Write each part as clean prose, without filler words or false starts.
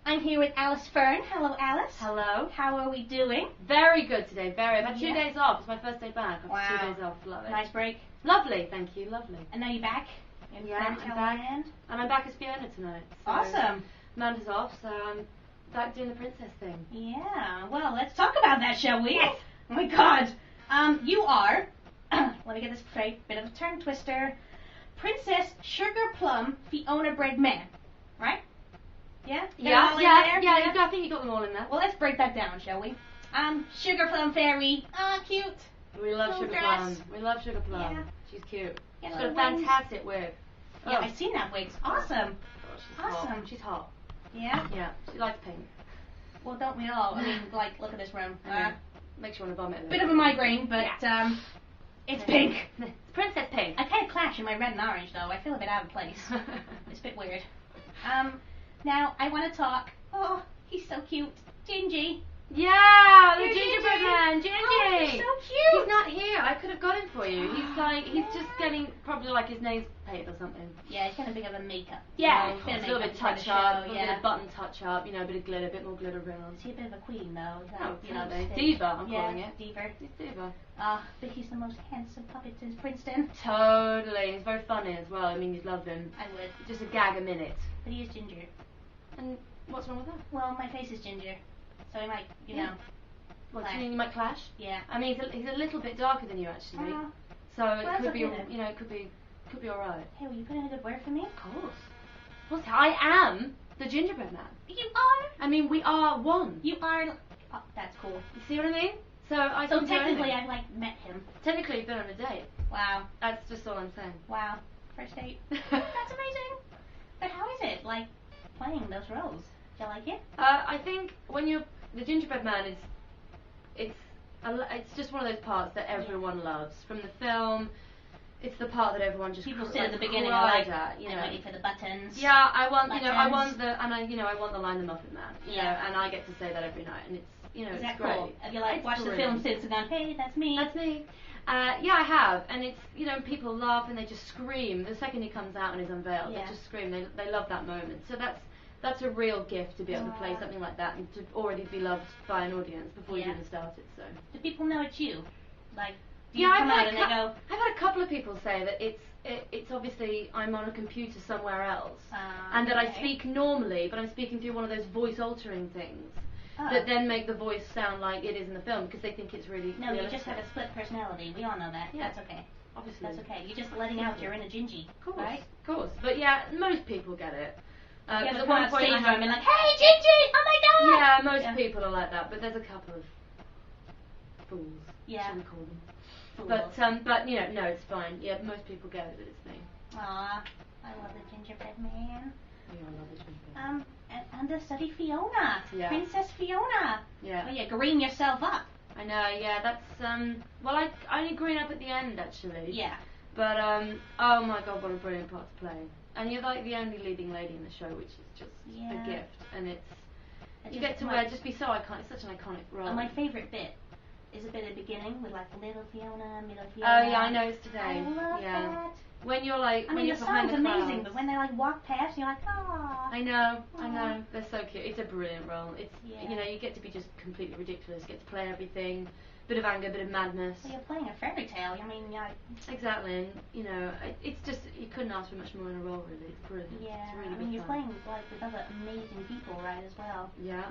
I'm here with Fearn. Hello, Alice. Hello. How are we doing? Very good today, very. I've had 2 days off. It's my first day back. I've had 2 days off. Love it. Nice break. Lovely, thank you. Lovely. And now you're back? Yeah, I'm back. And I'm back as Fiona tonight. So awesome. Amanda's off, so I'm back doing the princess thing. Yeah, well, let's talk about that, shall we? Yes. Oh my god. You are, let me get this straight, bit of a tongue twister, Princess Sugar Plum Fiona Bread Man, right? Yeah? Yeah, I think you got them all in there. Well, let's break that down, shall we? Sugar Plum Fairy. Cute. We love Little Sugar dress. Plum. We love Sugar Plum. Yeah. She's cute. Get She's a got a little fantastic wig. Yeah, I've seen that wig. It's awesome. Oh, she's Awesome. hot. She's hot. Yeah? Yeah, she likes pink. Well, don't we all? I mean, like, look at this room. Makes you want to vomit. Bit of a migraine, but it's pink. It's Princess Pink. I kind of clash in my red and orange, though. I feel a bit out of place. It's a bit weird. Now, I want to talk. Oh, he's so cute. Gingey. Yeah, the You're gingerbread man, Gingey. Oh, he's so cute. He's not here. I could have got him for you. He's just getting probably like his nails painted or something. Yeah, he's getting a bit of a makeup. Yeah, a little bit touch up, a bit of button touch up, you know, a bit of glitter, a bit more glitter rimmels. Is he a bit of a queen, though? Is that, Oh, you know, diva, I'm calling it. Diva. He's diva. But he's the most handsome puppet in Princeton. Totally. He's very funny as well. I mean, you'd love him. I would. Just a gag a minute. But he is ginger. And what's wrong with that? Well, my face is ginger, so he might, you know. What, do you mean you might clash? Yeah. I mean, he's a little bit darker than you actually, so it could be, you know, it could be all right. Hey, will you put in a good word for me? Of course. Well, I am the gingerbread man. You are. I mean, we are one. You are. Oh, that's cool. You see what I mean? So technically, I've like met him. Technically, you've been on a date. Wow. That's just all I'm saying. Wow. First date. That's amazing. But how is it like playing those roles? Do you like it? I think when you're the gingerbread man it's just one of those parts that everyone loves from the film. It's the part that everyone just people sit at the beginning like, you know, waiting for the buttons. Yeah, I want I want the line the muffin man. You know, and I get to say that every night, and it's is that great. Cool? Have you like watched the film since and gone, hey, that's me? That's me. Yeah, I have, and it's people laugh and they just scream the second he comes out and is unveiled. They just scream. They love that moment. So that's a real gift to be able to play something like that and to already be loved by an audience before you even started. So. Do people know it's you? Like, do you come out and they go? I've had a couple of people say that it's obviously I'm on a computer somewhere else, and that I speak normally, but I'm speaking through one of those voice altering things that then make the voice sound like it is in the film because they think it's really. No, you just have a split personality. We all know that. Yeah. That's okay. Obviously. That's okay. You're just letting out your inner Gingey, right? Of course. But yeah, most people get it. At one point I'm like, hey, Gingey! Oh my god! Yeah, most people are like that, but there's a couple of fools. Yeah. Shall we call them? Fools. But you know, no, it's fine. Yeah, most people get it that it's me. Aw, I love the gingerbread man. Yeah, I love the gingerbread. And understudy Fiona. Yeah. Princess Fiona. Yeah. Oh yeah, green yourself up. I know. Yeah, that's well, I only green up at the end actually. Yeah. But oh my god, what a brilliant part to play. And you're like the only leading lady in the show, which is just a gift. And you get to just be so iconic. It's such an iconic role. My favourite bit is a bit at the beginning with like little Fiona, middle Fiona. Oh yeah, I noticed today. I love that. When you're like, the song's amazing, but when they like walk past, you're like, ah. I know. They're so cute. It's a brilliant role. It's you know, you get to be just completely ridiculous. You get to play everything. Bit of anger, bit of madness. So you're playing a fairy tale. I mean, yeah. Exactly, and you know, it's just you couldn't ask for much more in a role, really. It's brilliant. Yeah, it's really I mean, you're fun. playing like with other amazing people, right, as well. Yeah,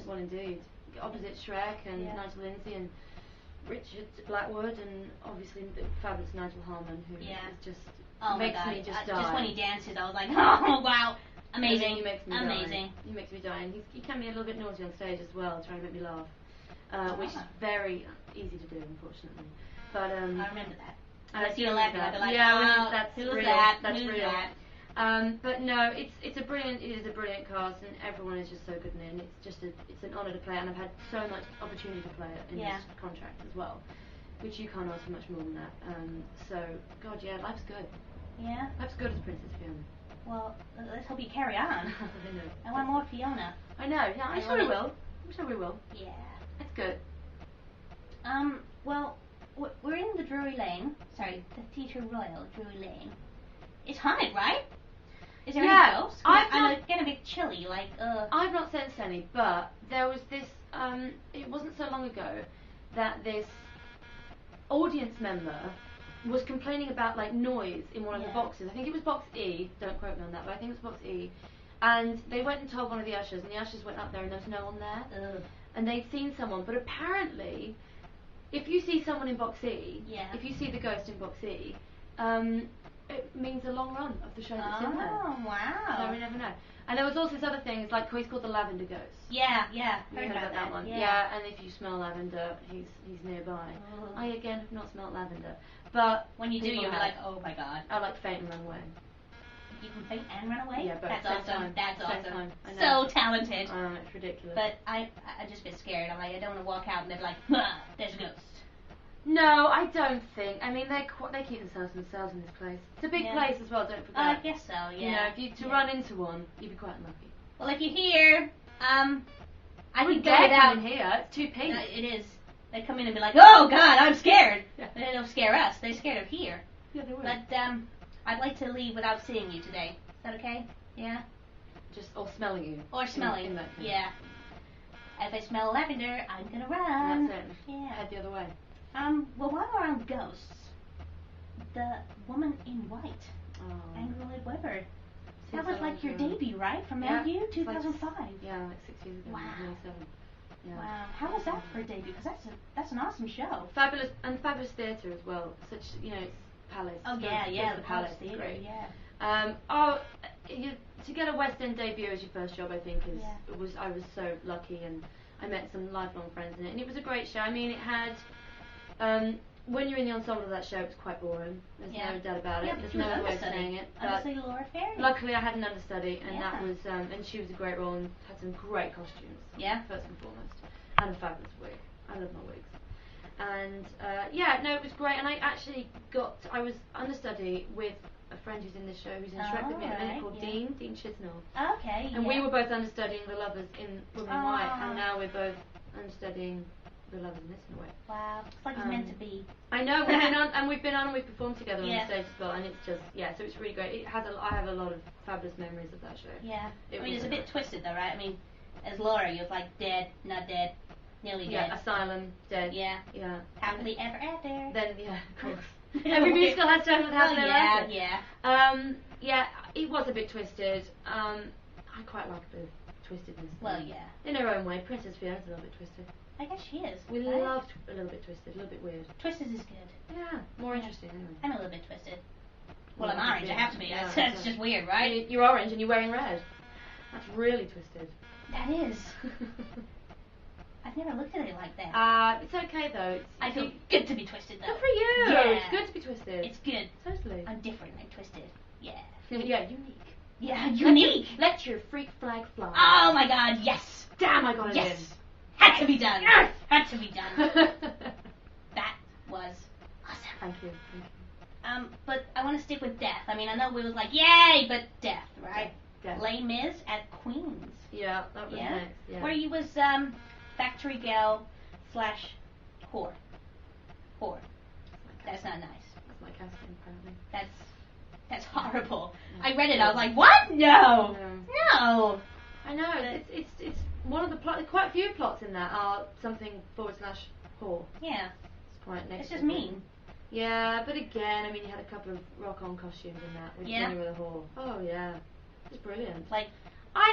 well, indeed. Opposite Shrek and Nigel Lindsay and Richard Blackwood and obviously the fabulous Nigel Harmon, who is just makes me just die. Just when he dances, I was like, oh wow, amazing. He makes me amazing. Die. He makes me die, and he can be a little bit naughty on stage as well, trying to make me laugh. Which is very easy to do, unfortunately. But I remember that. I see you laughing. I'd be like, that's who's real. that? That's who's real. That? But no, it is a brilliant cast, and everyone is just so good in it. It's an honour to play it, and I've had so much opportunity to play it in this contract as well, which you can't ask for much more than that. So God, yeah, life's good. Yeah. Life's good as Princess Fiona. Well, let's hope you carry on. I know. I want more Fiona. I know. Yeah, I'm sure we will. I'm sure we will. Yeah. That's good. Well, we're in the Drury Lane. Sorry, the Theatre Royal Drury Lane. It's haunted, right? Is there any ghosts? I'm getting a bit chilly, like, I've not sensed any, but there was this, it wasn't so long ago that this audience member was complaining about, like, noise in one of the boxes. I think it was box E, don't quote me on that, but I think it was box E. And they went and told one of the ushers, and the ushers went up there and there was no one there. And they'd seen someone, but apparently, if you see someone in box E, if you see the ghost in box E, it means a long run of the show that's in there. Oh, wow. So we never know. And there was also this other thing, it's like, he's called the Lavender Ghost. Yeah. Heard about that one. Yeah, and if you smell lavender, he's nearby. I, again, have not smelled lavender. But when you do, you'll be like, oh my god. I like faint and run away. You can faint and run away? Yeah, but that's awesome. Time. That's same awesome. Time. I know. So talented. It's ridiculous. But I just get scared. I'm like, I don't want to walk out and they're like, there's a ghost. No, I don't think. I mean, they keep themselves in this place. It's a big place as well. Don't forget. I guess so. Yeah. You know, if you run into one, you'd be quite unlucky. Well, if you're here, I can go down in here. It's too pink. It is. They come in and be like, oh God, I'm scared. And they don't scare us. They're scared of here. Yeah, they would. But I'd like to leave without seeing you today. Is that okay? Yeah. Or smelling you. Or smelling. In that case. Yeah. If I smell lavender, I'm gonna run. That's it. Yeah. Head the other way. Well, while we're on ghosts, the woman in white, Angela Weber. That was like your debut, right? From LU, 2005. Yeah, like 6 years ago. Wow. 7. Yeah. Wow. How was that for a debut? Because that's an awesome show. Fabulous theatre as well. Such, you know, it's Palace. Oh yeah, the Palace Theatre. Great. Yeah. To get a West End debut as your first job, I think I was so lucky, and I met some lifelong friends in it, and it was a great show. I mean, it had. When you're in the ensemble of that show, it's quite boring. There's no doubt about it. There's no other way of saying it. Understudy Laura Fairy. Luckily, I had an understudy, and that was, and she was a great role and had some great costumes. Yeah. First and foremost, and a fabulous wig. I love my wigs. And it was great. And I was understudy with a friend who's in this show, who's in Shrek with me at the minute, called Dean Chisnell. Okay. And we were both understudying the lovers in Women in White, and now we're both understudying the lovers in this in a way. Wow, it's like it's meant to be. I know, we've been on and we've performed together on the stage as well, and it's just so it's really great. I have a lot of fabulous memories of that show. Yeah, I mean it's a bit twisted though, right? I mean, as Laura, you're like dead, not dead, nearly dead. Yeah, asylum, dead. Yeah. Happily ever after. Then of course. Every musical has to end with happily ever after. Yeah. It was a bit twisted. I quite like the twistedness. Well, yeah. In her own way, Princess Fiona's a little bit twisted. I guess she is. We loved a little bit twisted, a little bit weird. Twisted is good. Yeah, more interesting anyway. I'm a little bit twisted. Well, I'm orange, I have to be. That's just weird, right? You're orange and you're wearing red. That's really twisted. That is. I've never looked at it like that. It's okay though. I feel good to be twisted though. Good for you! Yeah. It's good to be twisted. It's good. Totally. I'm different, I'm twisted. Yeah. Yeah, unique. Yeah, unique! Let your freak flag fly. Oh my god, yes! Damn, I got it in. Had to be done. Yes! Had to be done. That was awesome. Thank you. But I want to stick with death. I mean, I know we was like, yay, but death, right? Death. Les Mis at Queen's. Yeah, that was next. Yeah. Where you was factory gal / whore. Whore. That's not nice. That's my casting, apparently. That's horrible. Yeah. I read it. I was like, what? No. I know. It's one of the quite a few plots in that are something / whore. Yeah. It's quite next. It's just mean. Yeah, but again, I mean, you had a couple of rock-on costumes in that with when you were the whore. Oh yeah, it's brilliant. Like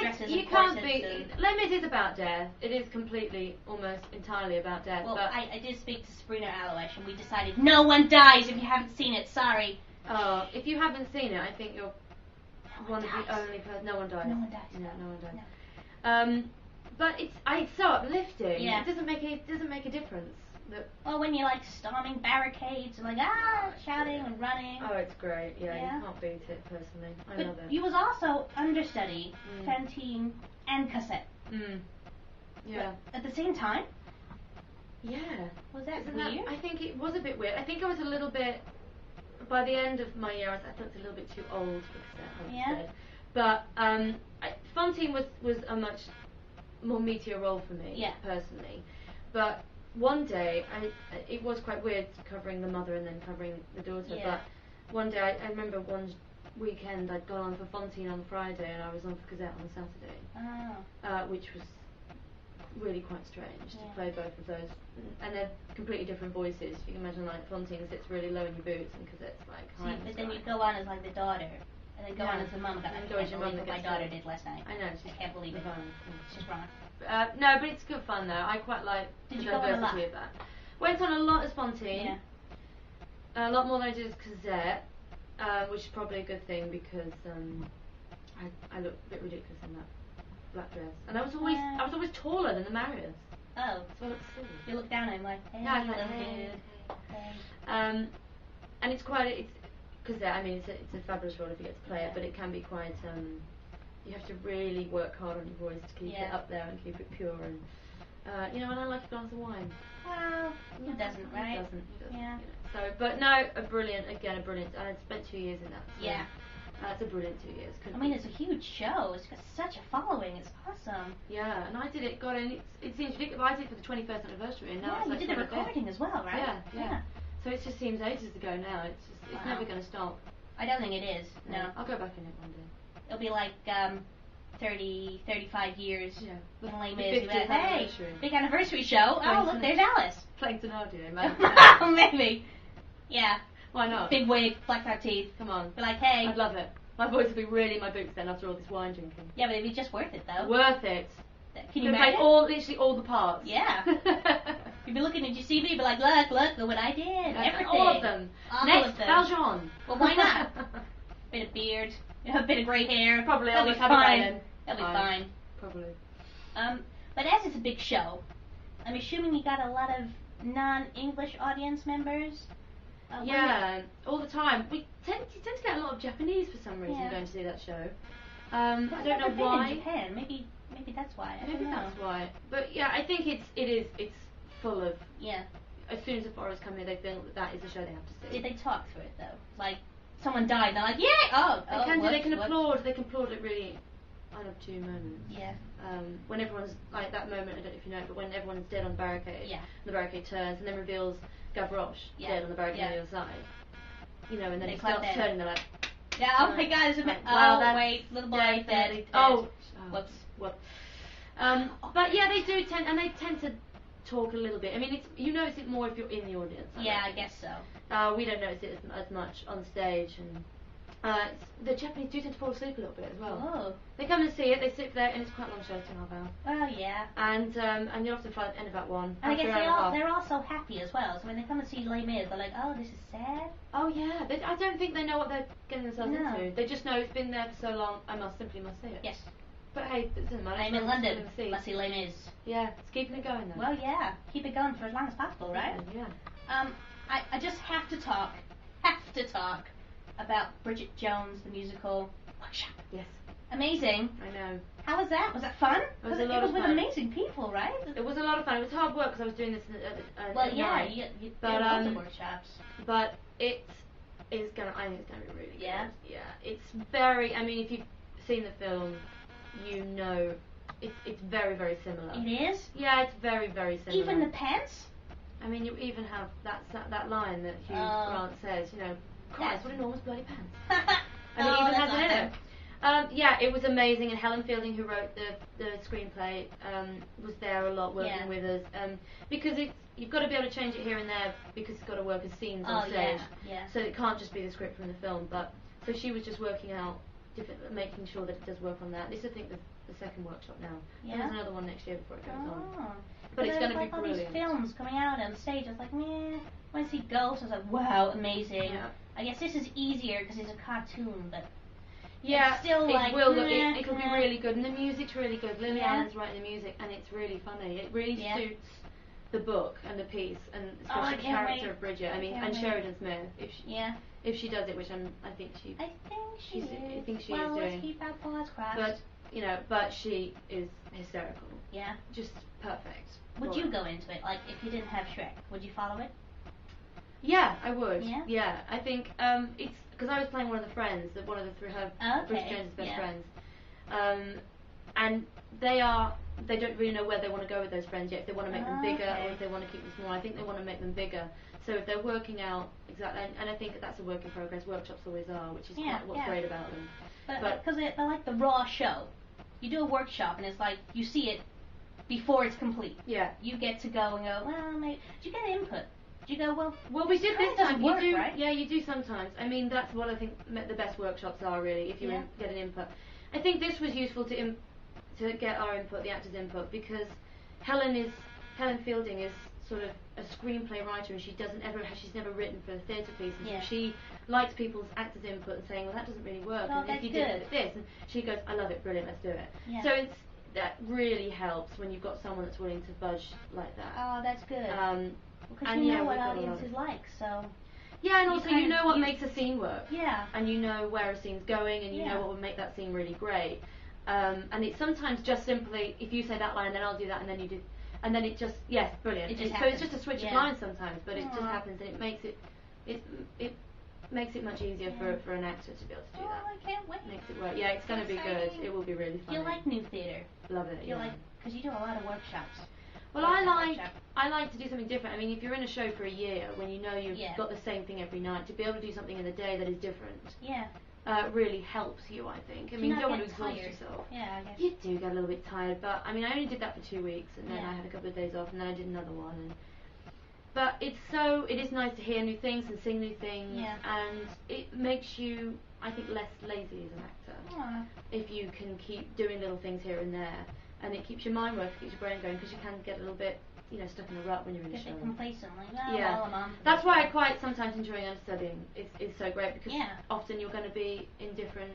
dresses you and can't be. and Les Mis is about death. It is completely, almost entirely about death. Well, but I did speak to Sabrina Aloesh, and we decided no one dies if you haven't seen it. Sorry. If you haven't seen it, I think you're one of the only person. No one dies. No one dies. No, no one dies. No. But it's so uplifting. Yeah. It doesn't make a difference. Well, when you're like storming barricades and like shouting and running. Oh, it's great. Yeah, you can't beat it personally. I love it. You was also understudy, canteen, and cassette. Yeah. But at the same time. Yeah. Was that weird? I think it was a bit weird. I think I was a little bit. By the end of my year, I felt a little bit too old for cassette. Yeah. But Fontaine was a much more meatier role for me, personally. But one day, it was quite weird covering the mother and then covering the daughter. Yeah. But one day, I remember weekend I'd gone on for Fontaine on the Friday and I was on for Gazette on the Saturday. Which was really quite strange to play both of those, and they're completely different voices. You can imagine like Fontaine sits really low in your boots and Gazette's like high. But then you go on as like the daughter, and then go on as the mum. I can't believe what my daughter did last night. I know. I can't believe it. She's wrong. No, but it's good fun though. I quite like the diversity of that. Went on a lot as Fontaine. A lot more than I did as Gazette, which is probably a good thing because I look a bit ridiculous in that black dress, and I was always taller than the Marius. Oh, so it's silly. You look down at him like, hey, yeah, like, hey. And it's Gazette. I mean, it's a fabulous role if you get to play it, but it can be quite. You have to really work hard on your voice to keep it up there and keep it pure and. And I like a glass of wine. Well, who doesn't, right? Who doesn't? Yeah. So, but no, a brilliant, and I spent 2 years in that. So yeah. It's a brilliant 2 years. I mean, it's a huge show. It's got such a following. It's awesome. Yeah, and I did it. It seems ridiculous. I did it for the 21st anniversary, and now you did the recording as well, right? Yeah. So it just seems ages ago now. It's never going to stop. I don't think it is. No. I'll go back in it one day. It'll be like 30, 35 years. Yeah. The lame is. Hey, big anniversary show. Oh, look, there's Alice. Playing Thenardier, man. Maybe. Yeah. Why not? Big wig, blacked out teeth. Come on. Be like, hey. I'd love it. My voice would be really in my boots then after all this wine drinking. Yeah, but it'd be just worth it though. Worth it. Can you imagine? Literally all the parts. Yeah. You'd be looking at your CV, you'd be like, look what I did. Everything. All of them. Next, Valjean. Well, why not? Bit of beard, a bit of grey hair. Probably. That'll be fine. That'll be fine. Probably. But as it's a big show, I'm assuming you got a lot of non-English audience members. Yeah, all the time. You tend to get a lot of Japanese for some reason going to see that show. I don't know why. In Japan. Maybe that's why. Maybe that's why. But yeah, I think it's full of. Yeah. As soon as the foreigners come here, they feel that is a show they have to see. Did they talk through it though? Like someone died, and they're like, yeah. They can applaud. They can applaud at really unobtuse moments. Yeah. When everyone's like that moment, I don't know if you know it, but when everyone's dead on the barricade, the barricade turns and then reveals Gavroche dead on the barricade on the other side. And then he starts turning, they're like, yeah, oh my god, it's a bit, wait, little boy dead. Whoops. But yeah, they do tend to talk a little bit. I mean, you notice it more if you're in the audience. I guess so. We don't notice it as much on stage, and the Japanese do tend to fall asleep a little bit as well. Oh. They come and see it, they sit there, and it's quite a long show, 2.5 hours. Oh yeah. And you'll often find at the end of that one. And I guess they're all so happy as well. So when they come and see Les Mis, they're like, oh, this is sad. Oh yeah. I don't think they know what they're getting themselves into. They just know it's been there for so long. I simply must see it. Yes. But hey, it doesn't matter. I'm in London. Let's see Les Mis. Yeah, it's keeping it going then. Well, yeah, keep it going for as long as possible, right? Yeah. I just have to talk about Bridget Jones, the musical workshop. Yes. Amazing. I know. How was that? Was that fun? It was a lot of fun. It was with amazing people, right? It was a lot of fun. It was hard work because I was doing this at night. You lots of workshops. But I think it's gonna be really good. Yeah. Yeah. It's very. I mean, if you've seen the film, you know, it's very, very similar. It is. Yeah, it's very, very similar. Even the pants. I mean, you even have that line that Hugh Grant says. Christ, what enormous bloody pants. And it even has it in it. Yeah, it was amazing, and Helen Fielding, who wrote the screenplay, was there a lot working with us. Because you've got to be able to change it here and there because it's got to work as scenes on stage. Yeah. So it can't just be the script from the film. But so she was just working out, making sure that it does work on that. This is, I think, the second workshop now. Yeah. There's another one next year before it goes on. But it's going to be brilliant. All these films coming out on stage, I was like, meh. When I see Ghost, I was like, wow, amazing. Yeah. I guess this is easier because it's a cartoon, but yeah, still it will be really good, and the music's really good. Lily Allen's writing the music, and it's really funny. It really suits the book and the piece, and especially the character of Bridget. I mean, and Sheridan Smith, if she does it, which I think she is doing. Let's keep our paws crossed. But she is hysterical. Yeah, just perfect. Would you go into it? Like, if you didn't have Shrek, would you follow it? Yeah, I would. Yeah? Yeah, I think it's because I was playing one of the friends, one of the Bridget Jones' best friends, and they don't really know where they want to go with those friends yet. If they want to make them bigger or if they want to keep them small. I think they want to make them bigger. So if they're working out exactly, and I think that's a work in progress. Workshops always are, which is what's great about them. But because they're like the raw show. You do a workshop and it's like you see it before it's complete. Yeah. You get to go and go, well, maybe, do you get input? Do you go, well, we did this time. Work, you do, right? Yeah, you do sometimes. I mean, that's what I think the best workshops are really. If you get an input, I think this was useful to get our input, the actors' input, because Helen Fielding is sort of a screenplay writer, and she's never written for a theatre piece, and so she likes people's actors' input and saying, well, that doesn't really work, oh, and if you did this, and she goes, I love it, brilliant, let's do it. Yeah. So that really helps when you've got someone that's willing to budge like that. Oh, that's good. Because you know what audience is like, so. Yeah, and also you know what makes a scene work. Yeah. And you know where a scene's going, and you know what would make that scene really great. And it's sometimes just simply, if you say that line, then I'll do that, and then you do, and then it just, yes, brilliant. So it's just a switch of lines sometimes, but it just happens, and it makes it much easier for an actor to be able to do that. I can't wait. Makes it work. Yeah, it's going to be good. It will be really fun. You like new theatre? Love it. Because you do a lot of workshops. Well, I like to do something different. I mean, if you're in a show for a year, when you know you've got the same thing every night, to be able to do something in a day that is different, really helps you, I think. I mean, you don't want to exhaust yourself. Yeah, I guess. You do get a little bit tired, but I mean, I only did that for 2 weeks, and then I had a couple of days off, and then I did another one. But it is nice to hear new things and sing new things, and it makes you, I think, less lazy as an actor. If you can keep doing little things here and there. And it keeps your mind working, keeps your brain going, because you can get a little bit, stuck in a rut when you're in a show. Get complacent, like, well, I'm on. That's why I quite sometimes enjoying understudying. It's so great, because often you're going to be in different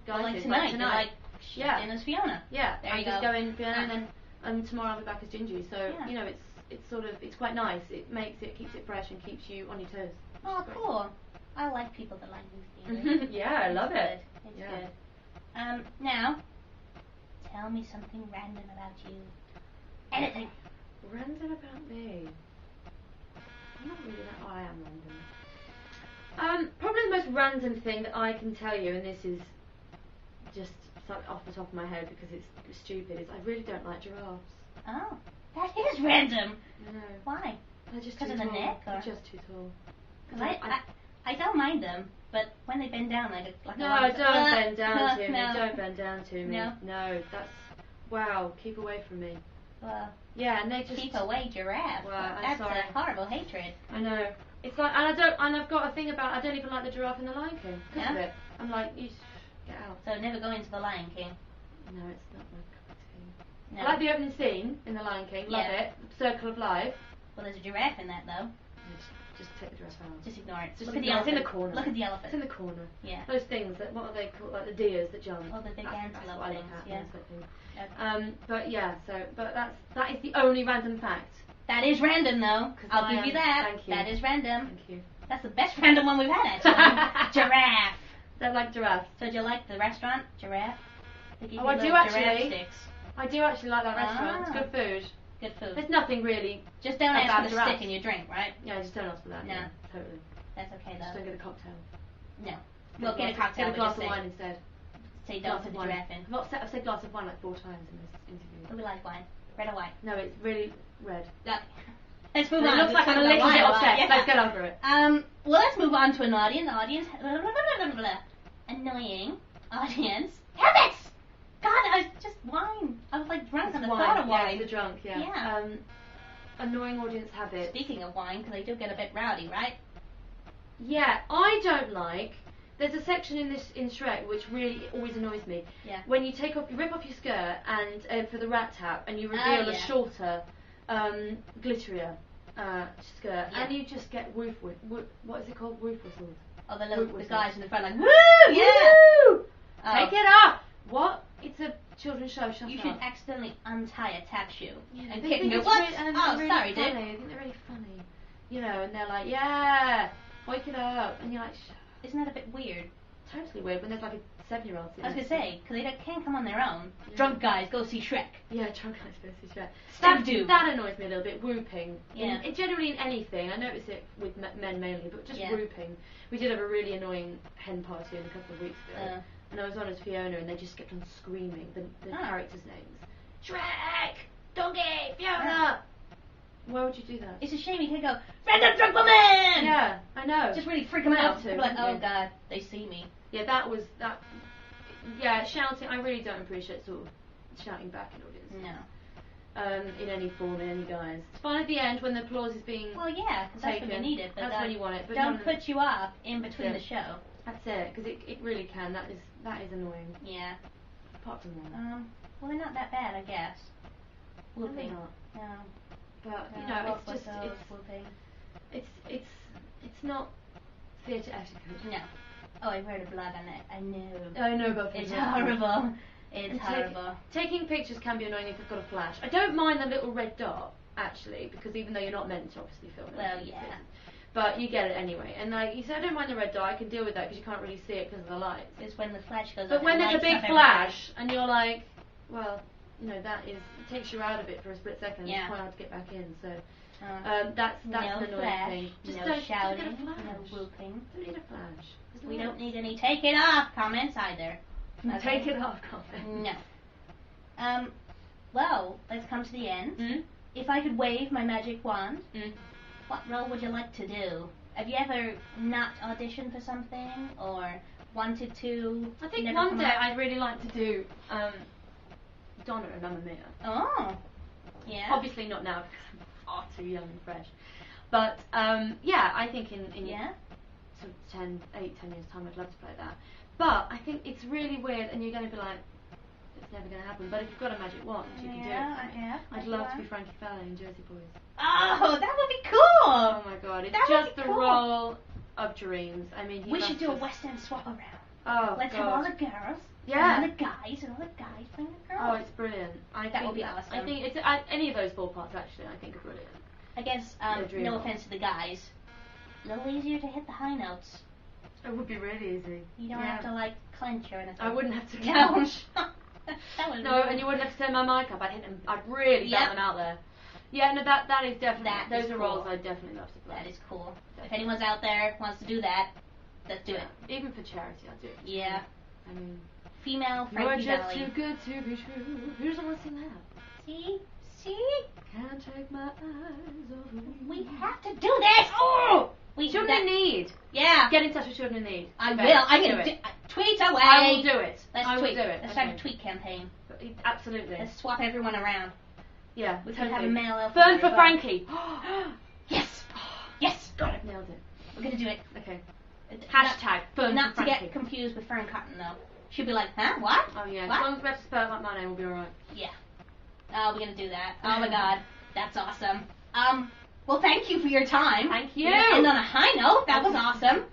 guises. Well, like tonight. Dinner's Fiona. Yeah, I just go in Fearn, and tomorrow I'll be back as Gingey. So it's quite nice. It keeps it fresh and keeps you on your toes. Oh, cool. I like people that like new theatre. Yeah, I love it. It's good. Now. Tell me something random about you. Anything. Random about me? I'm not really that. I am random. Probably the most random thing that I can tell you, and this is just off the top of my head because it's stupid, is I really don't like giraffes. Oh, that is random. No. Why? They're just because too of the tall. neck, or? They're just too tall. Because I don't mind them. But when they bend down like no, don't bend down to me. Don't bend down to me. No, that's wow. Keep away from me. Well, yeah, and they just keep away, giraffe. Well, that's a horrible hatred. I know. It's like, and I've got a thing about I don't even like the giraffe in the Lion King because of it. I'm like, you get out. So never go into the Lion King. No, it's not my cup of tea. No. I like the opening scene in the Lion King. Love it. Circle of Life. Well, there's a giraffe in that though. Just take the dress out. Just ignore it. Look at the elephant. It's in the corner. Look at the elephant. It's in the corner. Yeah. Those things that, what are they called? Like the deers that jump. Oh, the big antelope things. Yeah. But yeah. But that is the only random fact. That is random though. I'll give you that. Thank you. That is random. Thank you. That's the best random one we've had actually. Giraffe. They're like giraffes. So do you like the restaurant Giraffe? I do actually. Sticks. I do actually like that restaurant. It's good food. Good food. There's nothing really. Just don't ask for the stick in your drink, right? Yeah, just don't ask for that. No. Yeah, totally. That's okay though. Just don't get a cocktail. No. We'll get a cocktail. Get a glass of wine instead. Say don't put the giraffe in. I've said glass of wine like 4 times in this interview. We like wine. Red or white? No, it's really red. Okay. Let's move on. It looks like I'm a little bit upset. Yeah. Let's get over it. Well, let's move on to an audience. Annoying audience. Habits! God, I was just wine. I was like drunk on the thought of wine. Yeah, the drunk, yeah. Annoying audience habits. Speaking of wine, because they do get a bit rowdy, right? Yeah, I don't like. There's a section in Shrek which really always annoys me. Yeah. When you rip off your skirt and for the rat tap, and you reveal a shorter, glitterier skirt, and you just get what is it called? Woof whistles. Oh, the guys in the front like woo, yeah. Woo! Take it up. What? It's a children's show. Shut up. You should accidentally untie a tap shoe and they kick and go, what? Really sorry, dude. I think they're really funny. And they're like, yeah, wake it up, and you're like, isn't that a bit weird? Totally weird when there's like a 7-year-old. I was gonna say, because they can't come on their own. Yeah. Drunk guys go see Shrek. Yeah, drunk guys go see Shrek. That annoys me a little bit. Whooping. Yeah. Generally in anything. I notice it with men mainly, but just whooping. We did have a really annoying hen party a couple of weeks ago. and I was on as Fiona, and they just kept on screaming the characters' names. Shrek, Donkey, Fiona. Why would you do that? It's a shame you can't go, friend of drunk woman! Yeah, I know. Just really freak them out. To. Like, oh god, they see me. Yeah, that was that. Yeah, shouting. I really don't appreciate sort of shouting back in audience. No. In any form, in any guise. It's fine at the end when the applause is being. Well, yeah, because that's when you need it. But that's when you want it. But don't put you off in between the show. That's it, because it really can. That is annoying. Yeah. Apart from that. Well, they're not that bad, I guess. Whooping. No, they're not. No. But you know, it's just whooping. It's not theatre etiquette. No. Oh, I read a blog on it. I know. I know about it's horrible. It's horrible. Taking pictures can be annoying if you've got a flash. I don't mind the little red dot actually, because even though you're not meant to obviously film it. Well, yeah. But you get it anyway. And like you said, I don't mind the red dot. I can deal with that because you can't really see it because of the lights. It's when the flash goes. But when there's a big flash and you're like, well, you know, it takes you out of it for a split second. Yeah. It's quite hard to get back in. So that's no an annoying flash, thing. Just no don't shouting, get a flash. no whooping. Don't need a flash. We don't need any take it off comments either. Take it off comments. No. Well, let's come to the end. If I could wave my magic wand, what role would you like to do? Have you ever not auditioned for something or wanted to? I think one day I'd really like to do Donna and Mamma Mia. Oh, yeah. Obviously not now because I'm far too young and fresh. But yeah, I think in sort of 8-10 years time I'd love to play that. But I think it's really weird and you're going to be like, it's never going to happen. But if you've got a magic wand, you can do it. Yeah, I'd love to be Frankie Valli in Jersey Boys. Oh, that would be cool! Oh my god, it's just the role of dreams. I mean, we should do a West End swap around. Oh, let's have all the girls, yeah, and all the guys, and all the guys playing the girls. Oh, it's brilliant. That would be awesome. I think it's any of those 4 parts actually. I think are brilliant. I guess no offense to the guys, a little easier to hit the high notes. It would be really easy. You don't have to like clench or anything. I wouldn't have to clench. No, and you wouldn't have to turn my mic up. I'd hit them. I'd really belt them out there. Yeah, no, that is definitely. Those are roles I'd definitely love to play. That is cool. Definitely. If anyone's out there wants to do that, let's do it. Even for charity, I'll do it. Yeah. I mean, female Frankie You're Valli. just too good to be true. Who doesn't want to sing that? See? Can't take my eyes off of you. We have to do this. Oh! Children in Need. Yeah. Get in touch with Children in Need. I will. I'm going to tweet away. I will do it. Let's I tweet. will do it. Let's start a tweet campaign. Absolutely. Let's swap everyone around. Yeah, we can have a male elf. Fearn for Frankie. Yes. Yes. Got it. Nailed it. We're going to do it. Okay. Hashtag Fearn Not for to Frankie. get confused with Fern Cotton, though. She'll be like, huh? What? Oh, yeah. What? As long as we have to spell it like my name, we'll be alright. Yeah. Oh, we're going to do that. Oh, my God. That's awesome. Well, thank you for your time. Thank you. And on a high note, that was awesome.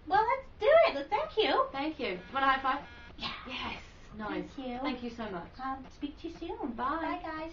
Well, let's do it. Thank you. Thank you. Want a high five? Yeah. Yes. Nice. Thank you. Thank you so much. Speak to you soon. Bye. Bye, guys.